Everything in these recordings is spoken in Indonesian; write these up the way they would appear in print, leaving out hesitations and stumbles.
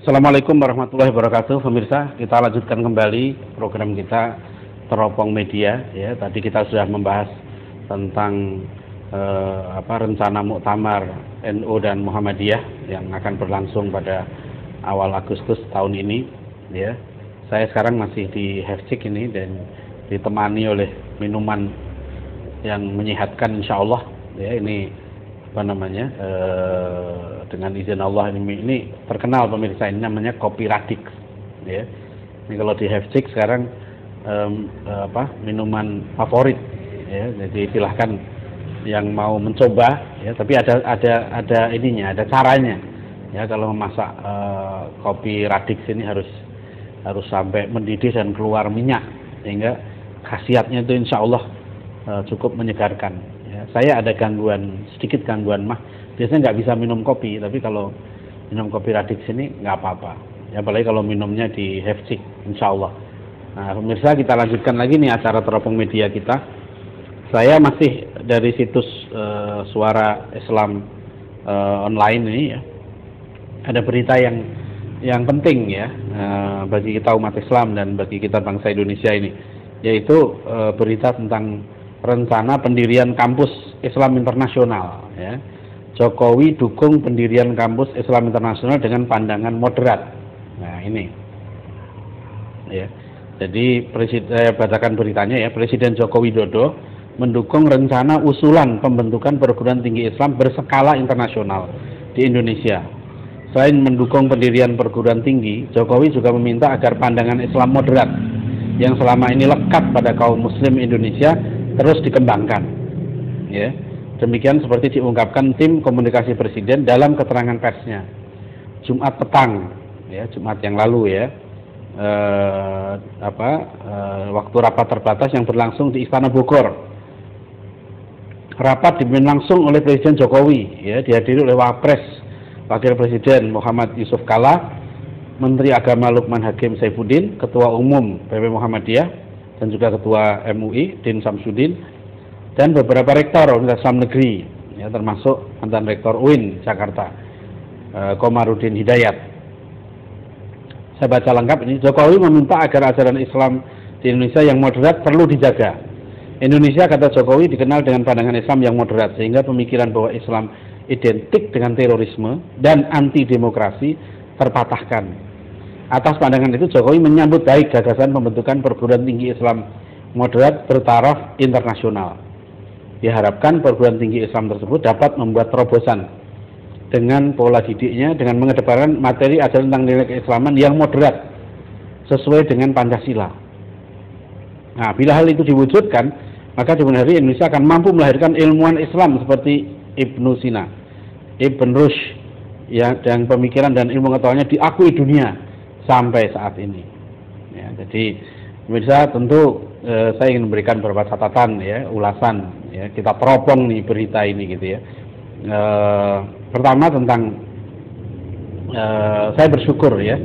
Assalamualaikum warahmatullahi wabarakatuh, pemirsa. Kita lanjutkan kembali program kita Teropong Media. Ya, tadi kita sudah membahas tentang rencana muktamar NU dan Muhammadiyah yang akan berlangsung pada awal Agustus tahun ini. Ya, saya sekarang masih di Hefcik ini dan ditemani oleh minuman yang menyehatkan, insya Allah. Ya, ini dengan izin Allah ini terkenal, pemirsa, ini namanya kopi Radix. Ya, ini kalau di Hefcik sekarang minuman favorit. Ya, jadi silahkan yang mau mencoba. Ya, tapi ada ininya, ada caranya. Ya, kalau memasak kopi Radix ini harus sampai mendidih dan keluar minyak, sehingga khasiatnya itu insya Allah cukup menyegarkan. Ya, saya ada sedikit gangguan mah. Biasanya nggak bisa minum kopi, tapi kalau minum kopi Radix ini nggak apa-apa. Ya, apalagi kalau minumnya di Hefcik, insya Allah. Nah, pemirsa, kita lanjutkan lagi nih acara Teropong Media kita. Saya masih dari situs Suara Islam online ini, ya. Ada berita yang penting, ya, bagi kita umat Islam dan bagi kita bangsa Indonesia ini, yaitu berita tentang rencana pendirian kampus Islam internasional. Ya. Jokowi dukung pendirian kampus Islam internasional dengan pandangan moderat. Nah, ini. Ya. Jadi saya bacakan beritanya, ya. Presiden Joko Widodo mendukung rencana usulan pembentukan perguruan tinggi Islam berskala internasional di Indonesia. Selain mendukung pendirian perguruan tinggi, Jokowi juga meminta agar pandangan Islam moderat yang selama ini lekat pada kaum muslim Indonesia terus dikembangkan. Ya. Demikian seperti diungkapkan tim komunikasi Presiden dalam keterangan persnya Jumat petang, ya, Jumat yang lalu, ya, waktu rapat terbatas yang berlangsung di Istana Bogor. Rapat dipimpin langsung oleh Presiden Jokowi, ya, dihadiri oleh Wapres Wakil Presiden Muhammad Yusuf Kalla, Menteri Agama Lukman Hakim Saifuddin, Ketua Umum PP Muhammadiyah dan juga Ketua MUI Din Samsudin, dan beberapa rektor Universitas Islam Negeri, ya, termasuk mantan rektor UIN Jakarta, Komarudin Hidayat. Saya baca lengkap ini. Jokowi meminta agar ajaran Islam di Indonesia yang moderat perlu dijaga. Indonesia, kata Jokowi, dikenal dengan pandangan Islam yang moderat, sehingga pemikiran bahwa Islam identik dengan terorisme dan anti demokrasi terpatahkan. Atas pandangan itu, Jokowi menyambut baik gagasan pembentukan perguruan tinggi Islam moderat bertaraf internasional. Diharapkan perguruan tinggi Islam tersebut dapat membuat terobosan dengan pola didiknya dengan mengedepankan materi ajaran tentang nilai keislaman yang moderat sesuai dengan Pancasila. Nah, bila hal itu diwujudkan, maka di kemudian hari Indonesia akan mampu melahirkan ilmuwan Islam seperti Ibnu Sina, Ibn Rushd, ya, dan pemikiran dan ilmu pengetahuannya diakui dunia sampai saat ini. Ya, jadi pemirsa, tentu saya ingin memberikan beberapa catatan, ya, ulasan, ya, kita teropong nih berita ini, gitu, ya. Pertama tentang saya bersyukur, ya,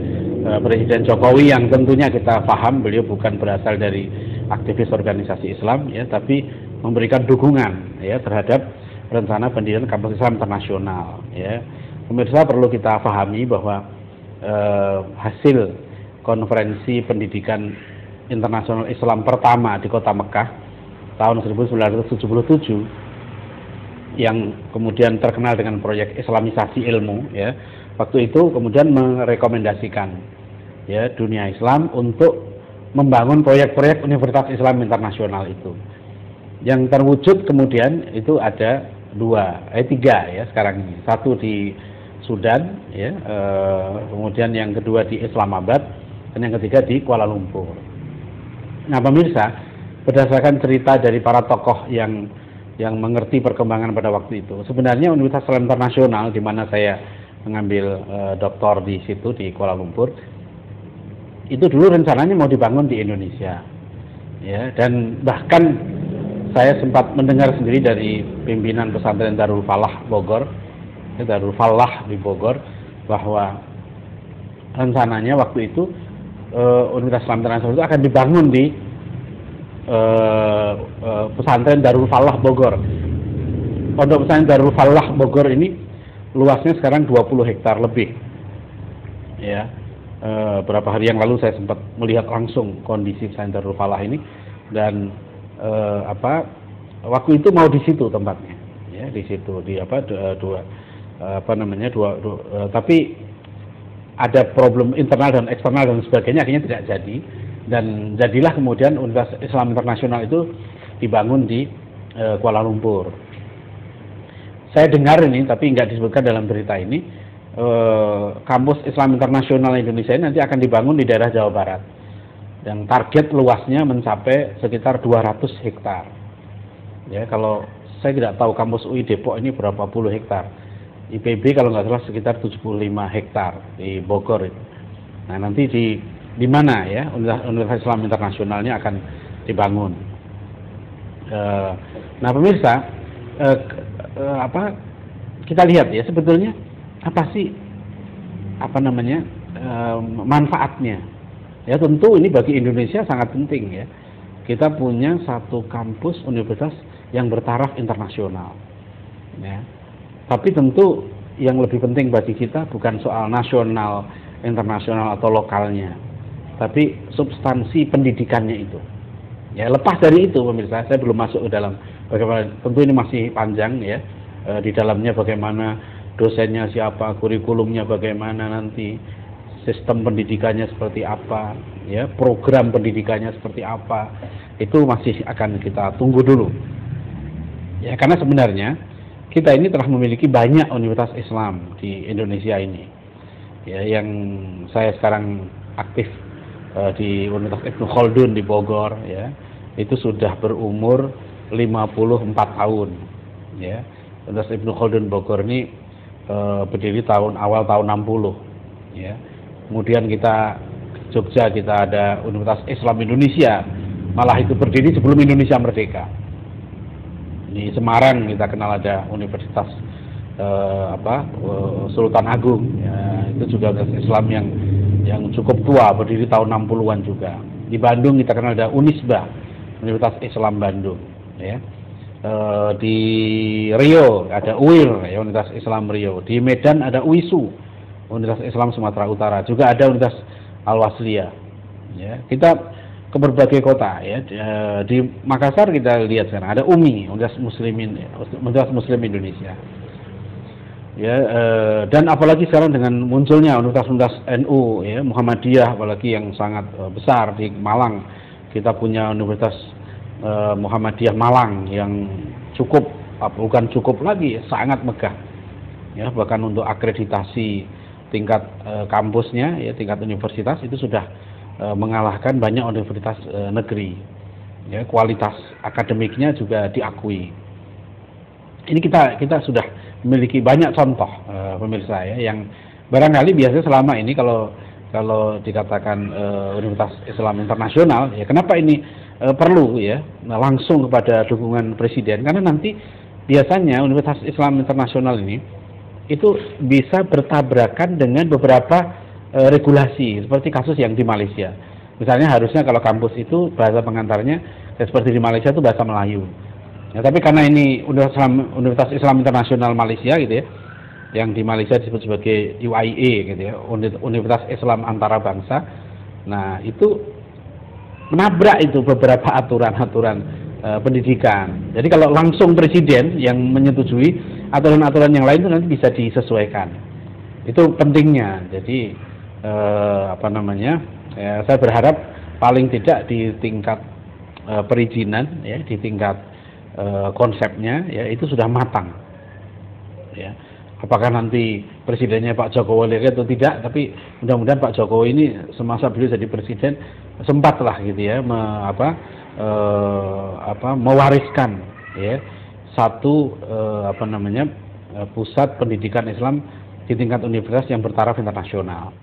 Presiden Jokowi yang tentunya kita paham beliau bukan berasal dari aktivis organisasi Islam, ya, tapi memberikan dukungan, ya, terhadap rencana pendirian kampus Islam internasional, ya. Pemirsa, perlu kita pahami bahwa hasil konferensi pendidikan internasional Islam pertama di kota Mekah tahun 1977 yang kemudian terkenal dengan proyek Islamisasi ilmu, ya, waktu itu kemudian merekomendasikan, ya, dunia Islam untuk membangun proyek-proyek Universitas Islam Internasional itu. Yang terwujud kemudian itu ada tiga, ya, sekarang ini. Satu di Sudan, ya, kemudian yang kedua di Islamabad, dan yang ketiga di Kuala Lumpur. Nah, pemirsa, berdasarkan cerita dari para tokoh yang mengerti perkembangan pada waktu itu, sebenarnya Universitas Islam Internasional, di mana saya mengambil doktor di situ di Kuala Lumpur, itu dulu rencananya mau dibangun di Indonesia, ya, dan bahkan saya sempat mendengar sendiri dari pimpinan pesantren Darul Falah Bogor, ya, Darul Falah di Bogor, bahwa rencananya waktu itu Universitas Islam Internasional itu akan dibangun di pesantren Darul Falah Bogor. Pondok pesantren Darul Falah Bogor ini luasnya sekarang 20 hektar lebih. ya. Beberapa hari yang lalu saya sempat melihat langsung kondisi pesantren Darul Falah ini, dan waktu itu mau di situ tempatnya, ya, di situ di tapi ada problem internal dan eksternal dan sebagainya, akhirnya tidak jadi, dan jadilah kemudian Universitas Islam Internasional itu dibangun di Kuala Lumpur. Saya dengar ini, tapi nggak disebutkan dalam berita ini, kampus Islam Internasional Indonesia ini nanti akan dibangun di daerah Jawa Barat, dan target luasnya mencapai sekitar 200 hektar. Ya, kalau saya tidak tahu kampus UI Depok ini berapa puluh hektar. IPB kalau nggak salah sekitar 75 hektar di Bogor itu. Nah, nanti di mana ya Universitas Islam Internasionalnya akan dibangun. Nah, pemirsa, kita lihat ya, sebetulnya apa sih manfaatnya? Ya, tentu ini bagi Indonesia sangat penting ya. Kita punya satu kampus universitas yang bertaraf internasional. Ya. Tapi tentu yang lebih penting bagi kita bukan soal nasional, internasional atau lokalnya, tapi substansi pendidikannya itu. Ya, lepas dari itu pemirsa, saya belum masuk ke dalam bagaimana, tentu ini masih panjang ya. Di dalamnya bagaimana dosennya siapa, kurikulumnya bagaimana nanti, sistem pendidikannya seperti apa, ya, program pendidikannya seperti apa, itu masih akan kita tunggu dulu. Ya, karena sebenarnya kita ini telah memiliki banyak universitas Islam di Indonesia ini. Ya, yang saya sekarang aktif di Universitas Ibnu Khaldun di Bogor, ya, itu sudah berumur 54 tahun. Ya, Universitas Ibnu Khaldun Bogor ini berdiri awal tahun 60. Ya. Kemudian kita Jogja, kita ada Universitas Islam Indonesia, malah itu berdiri sebelum Indonesia merdeka. Di Semarang kita kenal ada Universitas Sultan Agung, ya, itu juga Islam yang cukup tua, berdiri tahun 60-an juga. Di Bandung kita kenal ada Unisba, Universitas Islam Bandung, ya. Di Riau ada UIR, ya, Universitas Islam Riau. Di Medan ada UISU, Universitas Islam Sumatera Utara. Juga ada Universitas Al-Wasliyah. Ya, kita ke berbagai kota, ya. Di Makassar kita lihat sekarang ada UMI, Universitas Muslim Indonesia. Ya, dan apalagi sekarang dengan munculnya universitas NU, ya, Muhammadiyah, apalagi yang sangat besar di Malang. Kita punya Universitas Muhammadiyah Malang yang bukan cukup lagi, sangat megah. Ya, bahkan untuk akreditasi tingkat kampusnya, ya, tingkat universitas itu sudah mengalahkan banyak universitas negeri. Ya, kualitas akademiknya juga diakui. Ini kita sudah memiliki banyak contoh, pemirsa, ya, yang barangkali biasanya selama ini kalau dikatakan Universitas Islam Internasional, ya, kenapa ini perlu, ya, langsung kepada dukungan presiden? Karena nanti biasanya Universitas Islam Internasional ini itu bisa bertabrakan dengan beberapa regulasi, seperti kasus yang di Malaysia. Misalnya harusnya kalau kampus itu bahasa pengantarnya seperti di Malaysia itu bahasa Melayu. Ya, tapi karena ini Universitas Islam Internasional Malaysia gitu ya, yang di Malaysia disebut sebagai UIA gitu ya, Universitas Islam Antarabangsa. Nah, itu menabrak itu beberapa aturan-aturan pendidikan. Jadi kalau langsung presiden yang menyetujui, aturan-aturan yang lain itu nanti bisa disesuaikan. Itu pentingnya. Jadi saya berharap paling tidak di tingkat perizinan, ya, di tingkat konsepnya, ya, itu sudah matang. Ya. Apakah nanti presidennya Pak Jokowi lagi atau tidak, tapi mudah-mudahan Pak Jokowi ini semasa beliau jadi presiden sempatlah gitu ya mewariskan, ya, satu pusat pendidikan Islam di tingkat universitas yang bertaraf internasional.